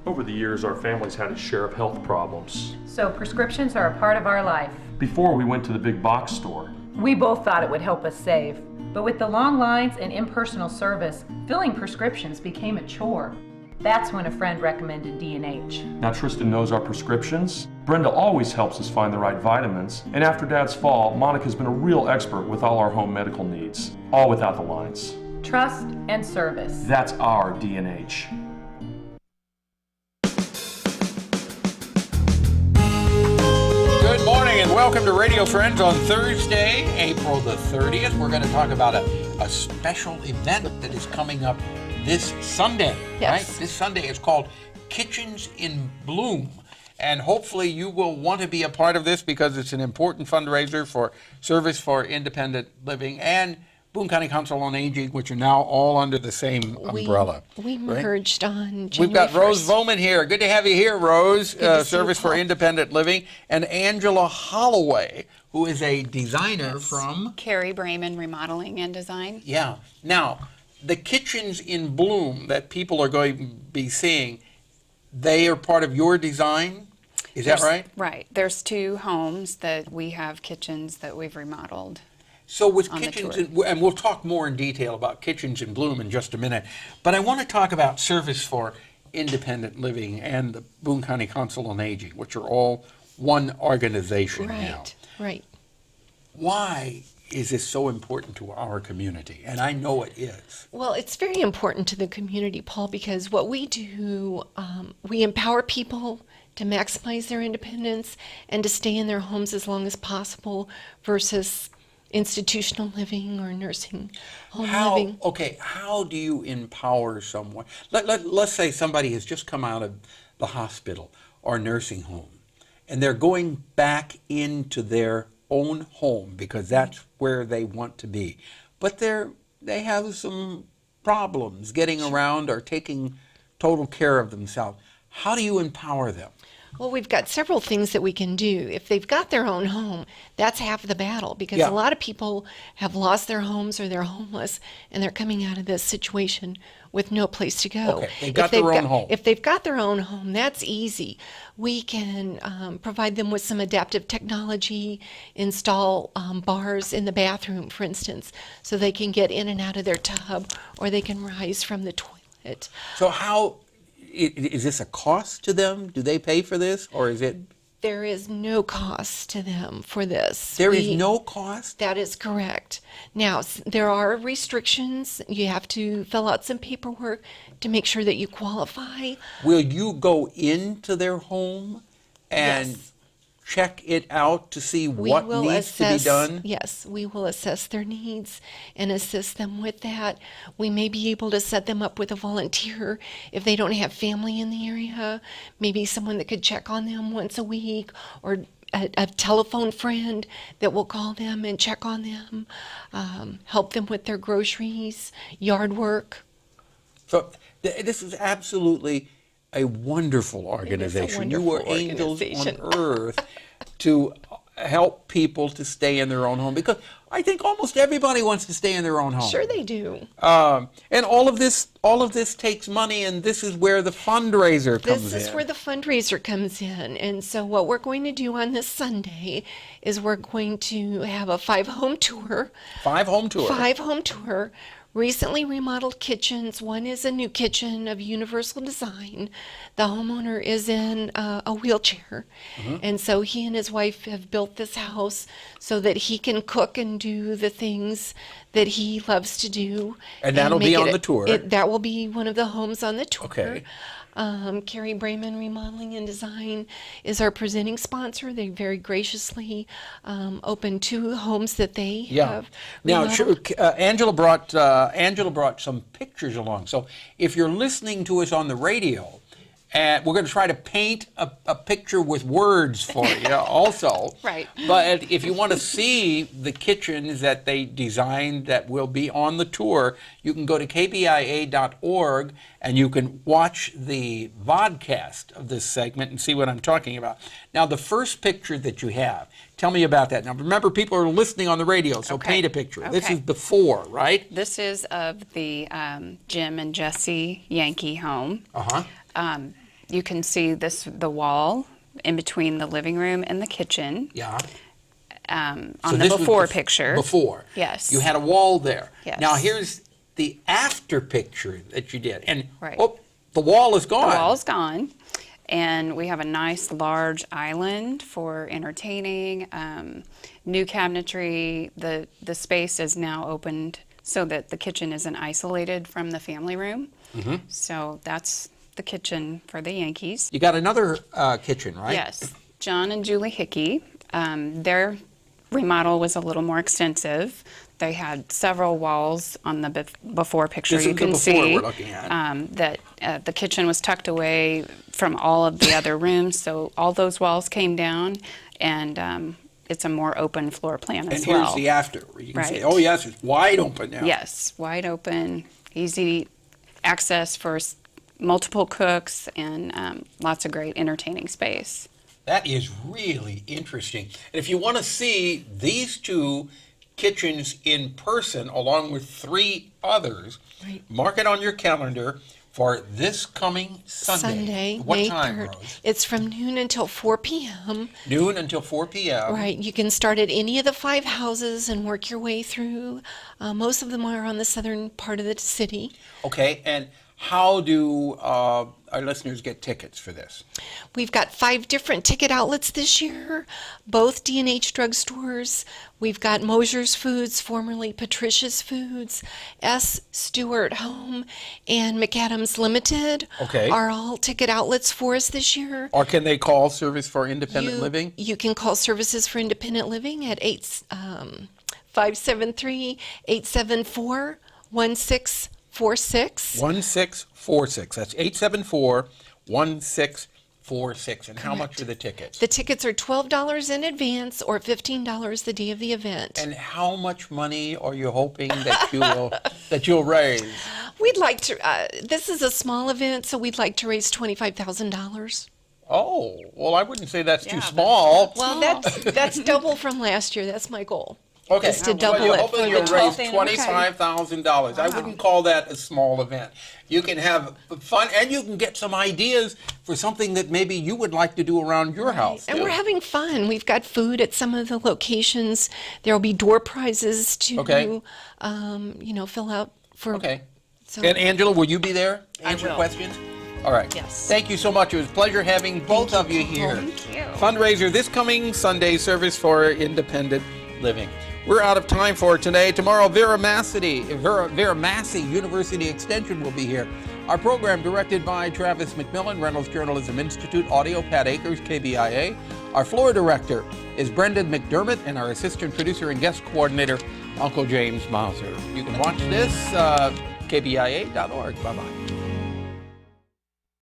Over the years, our family's had a share of health problems. So prescriptions are a part of our life. Before we went to the big box store. We both thought it would help us save. But with the long lines and impersonal service, filling prescriptions became a chore. That's when a friend recommended D&H. Now Tristan knows our prescriptions. Brenda always helps us find the right vitamins. And after Dad's fall, Monica's been a real expert with all our home medical needs. All without the lines. Trust and service. That's our D&H. Good morning and welcome to Radio Friends on Thursday, April the 30th. We're going to talk about a special event that is coming up this Sunday. Yes. Right? This Sunday is called Kitchens in Bloom. And hopefully you will want to be a part of this because it's an important fundraiser for Service for Independent Living and Boone County Council on Aging, which are now all under the same umbrella. We merged on January We've got 1st. Rose VOMUND here. Good to have you here, Rose. Good to see Service you, for Paul. Independent Living. And Angela Holloway, who is a designer from... Kerry, Bramon, Remodeling and Design. Yeah. Now, the kitchens in Bloom that people are going to be seeing, they are part of your design? Is that right? Right. There's 2 homes that we have kitchens that we've remodeled. So with on the kitchens, tour. and we'll talk more in detail about kitchens in Bloom in just a minute, but I want to talk about Service for Independent Living and the Boone County Council on Aging, which are all one organization now. Right. Why is this so important to our community? And I know it is. Well, it's very important to the community, Paul, because what we do, we empower people to maximize their independence and to stay in their homes as long as possible versus institutional living or nursing home living. Okay, how do you empower someone? Let's say somebody has just come out of the hospital or nursing home, and they're going back into their own home because that's where they want to be. But they have some problems getting around or taking total care of themselves. How do you empower them? Well, we've got several things that we can do. If they've got their own home, that's half the battle because Yeah. a lot of people have lost their homes or they're homeless and they're coming out of this situation with no place to go. Okay, they've got their own home. If they've got their own home, that's easy. We can provide them with some adaptive technology, install bars in the bathroom, for instance, so they can get in and out of their tub or they can rise from the toilet. So how is this a cost to them? Do they pay for this, or is it? There is no cost to them for this. There is no cost? That is correct. Now, there are restrictions. You have to fill out some paperwork to make sure that you qualify. Will you go into their home and Yes. check it out to see We what will needs to be assess, done? yes, we will assess their needs and assist them with that. We may be able to set them up with a volunteer if they don't have family in the area, maybe someone that could check on them once a week, or a telephone friend that will call them and check on them, help them with their groceries, yard work. So this is absolutely a wonderful organization. You were wonderful angels on organization. earth to help people to stay in their own home, because I think almost everybody wants to stay in their own home. Sure they do. And all of this takes money, and this is where the fundraiser comes in. This is where the fundraiser comes in. And so what we're going to do on this Sunday is we're going to have a 5-home tour. 5-home tour. 5-home tour. Recently remodeled kitchens. One is a new kitchen of universal design. The homeowner is in a wheelchair. And so he and his wife have built this house so that he can cook and do the things that he loves to do. And that'll be make on it the tour. That will be one of the homes on the tour. Okay. Kerry, Bramon, Remodeling and Design is our presenting sponsor. They very graciously opened 2 homes that they have Now, remodeled. Angela brought some pictures along. So if you're listening to us on the radio, and we're going to try to paint a picture with words for you also. Right. But if you want to see the kitchens that they designed that will be on the tour, you can go to kbia.org and you can watch the vodcast of this segment and see what I'm talking about. Now, the first picture that you have, Tell me about that. Now, remember, people are listening on the radio, so Okay. paint a picture. This Okay. is before, right? This is of the Jim and Jesse Yankee home. Uh-huh. You can see the wall in between the living room and the kitchen Yeah. on So the this was before picture. Before. Yes. You had a wall there. Yes. Now, here's the after picture that you did. And, Right. oh, the wall is gone. The wall's gone. And we have a nice large island for entertaining, new cabinetry. The space is now opened so that the kitchen isn't isolated from the family room. Mm-hmm. So that's the kitchen for the Yankees. You got another kitchen, right? Yes, John and Julie Hickey. Their remodel was a little more extensive. They had several walls on the before picture. This You is the can before see we're looking at. that the kitchen was tucked away from all of the other rooms, so all those walls came down, and it's a more open floor plan as And well. here's the after, where you can say, Right. oh, yes, it's wide open now. Yes, wide open, easy access for multiple cooks, and lots of great entertaining space. That is really interesting. And if you want to see these two kitchens in person, along with 3 others, Right. mark it on your calendar for this coming Sunday. What May time, 3rd. Rose? It's from noon until 4 p.m. Noon until 4 p.m. Right, you can start at any of the 5 houses and work your way through. Most of them are on the southern part of the city. Okay, and how do our listeners get tickets for this? We've got 5 different ticket outlets this year, both D&H drugstores. We've got Mosher's Foods, formerly Patricia's Foods, S. Stewart Home, and McAdams Limited Okay. are all ticket outlets for us this year. Or can they call Service for Independent Living? You can call Services for Independent Living at 573-874-1646. 1646. That's 874-1646. And how much are the tickets? The tickets are $12 in advance or $15 the day of the event. And how much money are you hoping that you'll raise? We'd like to, this is a small event, so we'd like to raise $25,000. Oh, well, I wouldn't say that's too that's small. Well, that's double from last year. That's my goal. Okay, is to well, double you're it hoping for you'll the raise 12th $25,000. I wouldn't call that a small event. You can have fun, and you can get some ideas for something that maybe you would like to do around your house. And too. we're having fun. We've got food at some of the locations. There will be door prizes to, Okay. fill out for. Okay. So, And Angela, will you be there? I Answer will. questions? All right. Yes. Thank you so much. It was a pleasure having both of you here. Thank you. Fundraiser this coming Sunday, Service for Independent Living. We're out of time for today. Tomorrow, Vera Massey University Extension will be here. Our program directed by Travis McMillan, Reynolds Journalism Institute, audio, Pat Akers, KBIA. Our floor director is Brendan McDermott, and our assistant producer and guest coordinator, Uncle James Mauser. You can watch this, KBIA.org. Bye-bye.